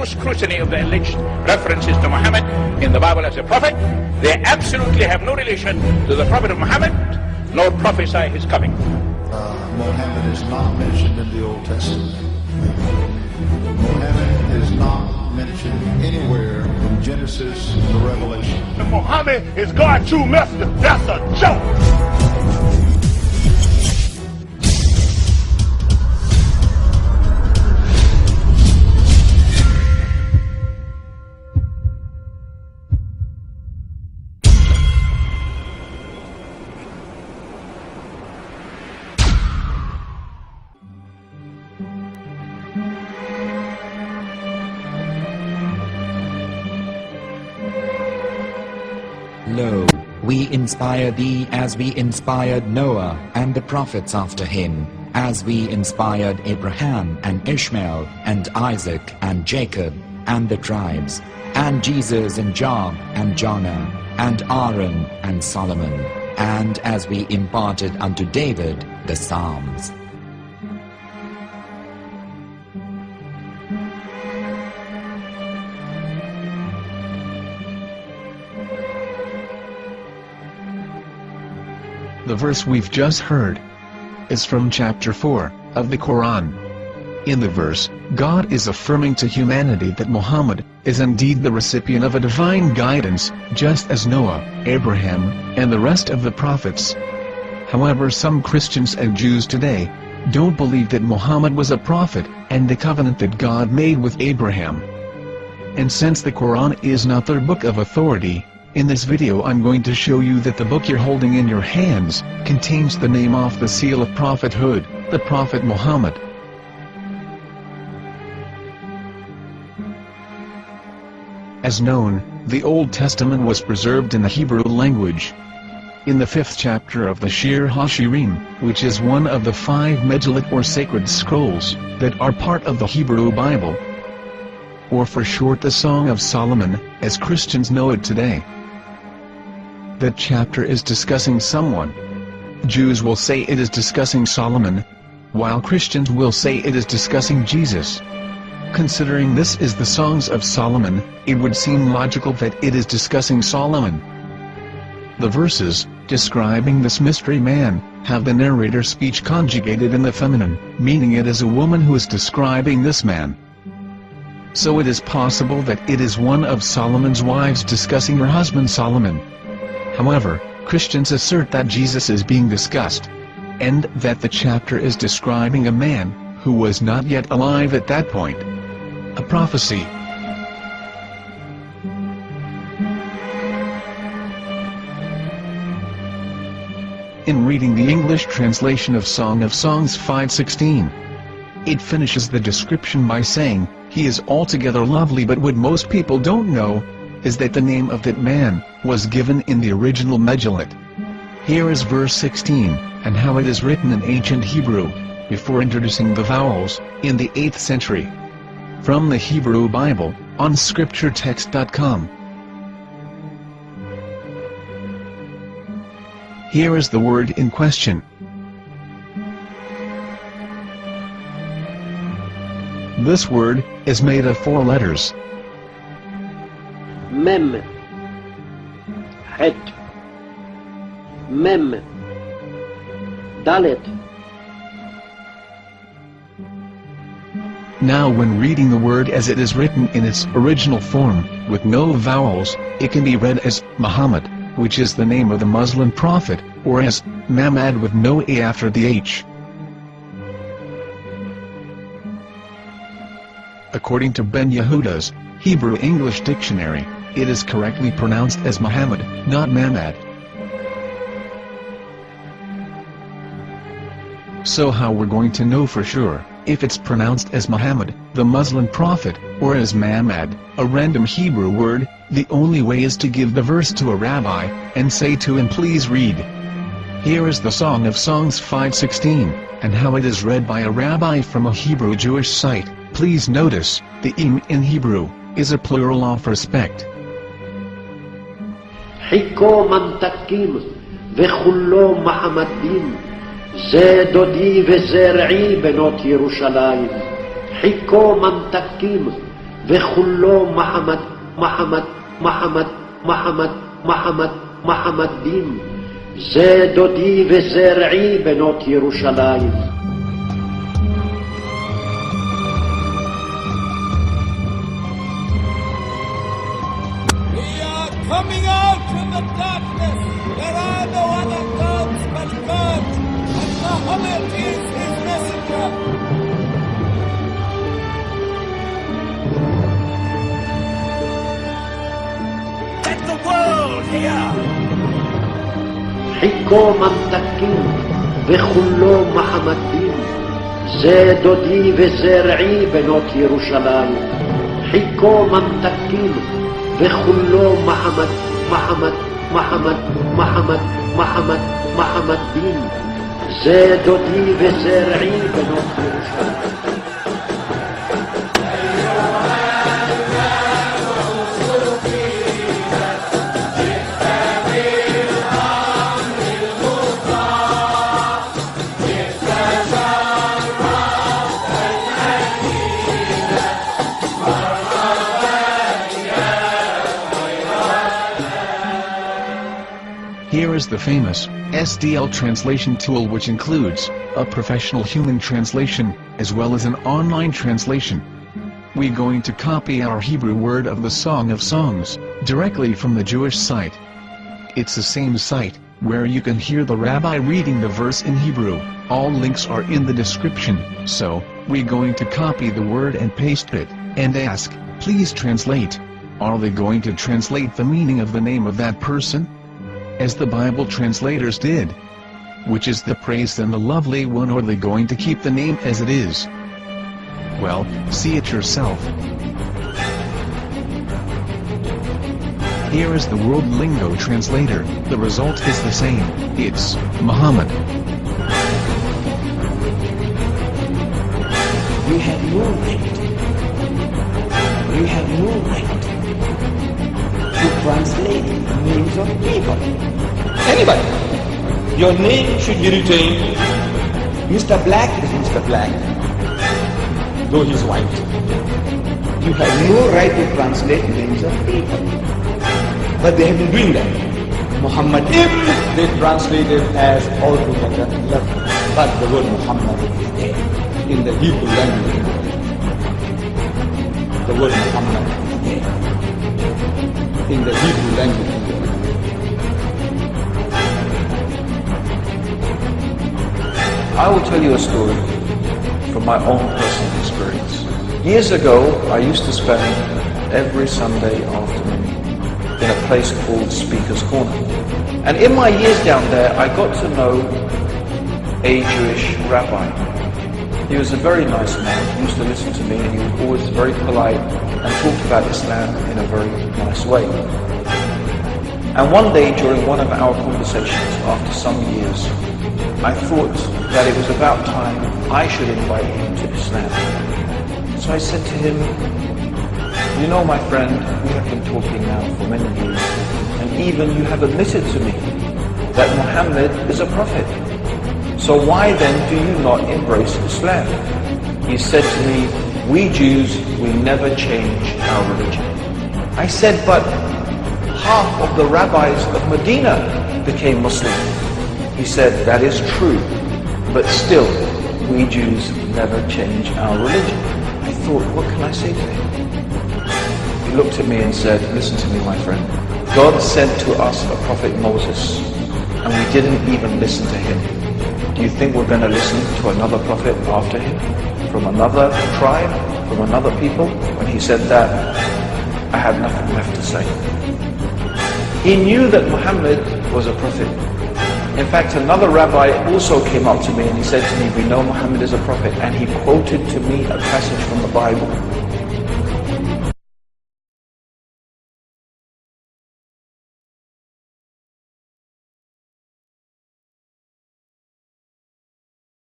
scrutiny of the alleged references to Muhammad in the Bible as a prophet, they absolutely have no relation to the prophet of Muhammad, nor prophesy his coming. Muhammad is not mentioned in the Old Testament. Muhammad is not mentioned anywhere from Genesis to Revelation. Muhammad is God's true messenger. That's a joke. Lo, we inspire thee as we inspired Noah and the prophets after him, as we inspired Abraham and Ishmael and Isaac and Jacob and the tribes, and Jesus and Job and Jonah and Aaron and Solomon, and as we imparted unto David the Psalms. The verse we've just heard is from chapter 4 of the Quran. In the verse, God is affirming to humanity that Muhammad is indeed the recipient of a divine guidance, just as Noah, Abraham, and the rest of the prophets. However, some Christians and Jews today don't believe that Muhammad was a prophet and the covenant that God made with Abraham. And since the Quran is not their book of authority, in this video I'm going to show you that the book you're holding in your hands contains the name off the seal of prophethood, the Prophet Muhammad. As known, the Old Testament was preserved in the Hebrew language. In the 5th chapter of the Shir HaShirim, which is one of the 5 Megillat or sacred scrolls that are part of the Hebrew Bible, or for short the Song of Solomon, as Christians know it today. That chapter is discussing someone. Jews will say it is discussing Solomon, while Christians will say it is discussing Jesus. Considering this is the Songs of Solomon, it would seem logical that it is discussing Solomon. The verses, describing this mystery man, have the narrator's speech conjugated in the feminine, meaning it is a woman who is describing this man. So it is possible that it is one of Solomon's wives discussing her husband Solomon. However, Christians assert that Jesus is being discussed, and that the chapter is describing a man who was not yet alive at that point. A prophecy. In reading the English translation of Song of Songs 5:16, it finishes the description by saying, "He is altogether lovely," but what most people don't know is that the name of that man was given in the original Megillat. Here is verse 16, and how it is written in ancient Hebrew, before introducing the vowels, in the 8th century. From the Hebrew Bible, on scripturetext.com. Here is the word in question. This word is made of 4 letters. Mem, Het, Mem, Dalet. Now when reading the word as it is written in its original form, with no vowels, it can be read as Muhammad, which is the name of the Muslim prophet, or as Mamad with no A after the H. According to Ben Yehuda's Hebrew English Dictionary, it is correctly pronounced as Muhammad, not Mamad. So how we're going to know for sure if it's pronounced as Muhammad, the Muslim prophet, or as Mamad, a random Hebrew word? The only way is to give the verse to a rabbi and say to him, "Please read." Here is the Song of Songs 5:16, and how it is read by a rabbi from a Hebrew Jewish site. Please notice, the im in Hebrew is a plural of respect. Hiko mantakim vechullo Mahamadim ze dodi vezer'i benot Yerushalayim. Hiko mantakim וכולו מחמד, מחמד, מחמד, מחמד, מחמד, מחמד דין. זה דודי וזה רעי בנות ירושלים. Coming out from the darkness, there are no other gods but God, and Muhammad is his messenger. Let the world hear. חיקו ממתקים וכולו מחמד דין. זה דודי וזה רעי בנות ירושלים. חיקו ממתקים וכולו מחמד, מחמד, מחמד, מחמד, מחמד, מחמד דין. זה דודי וזה רעי בנות ירושלים. Here is the famous SDL translation tool, which includes a professional human translation, as well as an online translation. We're going to copy our Hebrew word of the Song of Songs, directly from the Jewish site. It's the same site, where you can hear the rabbi reading the verse in Hebrew. All links are in the description, so, we're going to copy the word and paste it, and ask, please translate. Are they going to translate the meaning of the name of that person? As the Bible translators did. Which is the praised and the lovely one, or are they going to keep the name as it is? Well, see it yourself. Here is the World Lingo translator. The result is the same. It's Muhammad. We have no right. We have no right to translate names of people. Anybody. Your name should be retained. Mr. Black is Mr. Black, though he's white. You have no right to translate names of people. But they have been doing that. Muhammad ibn, they translated as altogether lovely. But the word Muhammad is there in the Hebrew language. The word Muhammad is there in the Hebrew language. I will tell you a story from my own personal experience. Years ago, I used to spend every Sunday afternoon in a place called Speaker's Corner. And in my years down there, I got to know a Jewish rabbi. He was a very nice man. He used to listen to me, and he was always very polite and talked about Islam in a very nice way. And one day during one of our conversations, after some years, I thought that it was about time I should invite him to Islam. So I said to him, you know, my friend, we have been talking now for many years, and even you have admitted to me that Muhammad is a prophet. So why then do you not embrace Islam? He said to me, we Jews, we never change our religion. I said, but half of the rabbis of Medina became Muslim. He said, that is true, but still, we Jews never change our religion. I thought, what can I say to him? He looked at me and said, listen to me, my friend. God sent to us a prophet Moses, and we didn't even listen to him. Do you think we're going to listen to another prophet after him? From another tribe? From another people? When he said that, I had nothing left to say. He knew that Muhammad was a prophet. In fact, another rabbi also came up to me and he said to me, we know Muhammad is a prophet, and he quoted to me a passage from the Bible.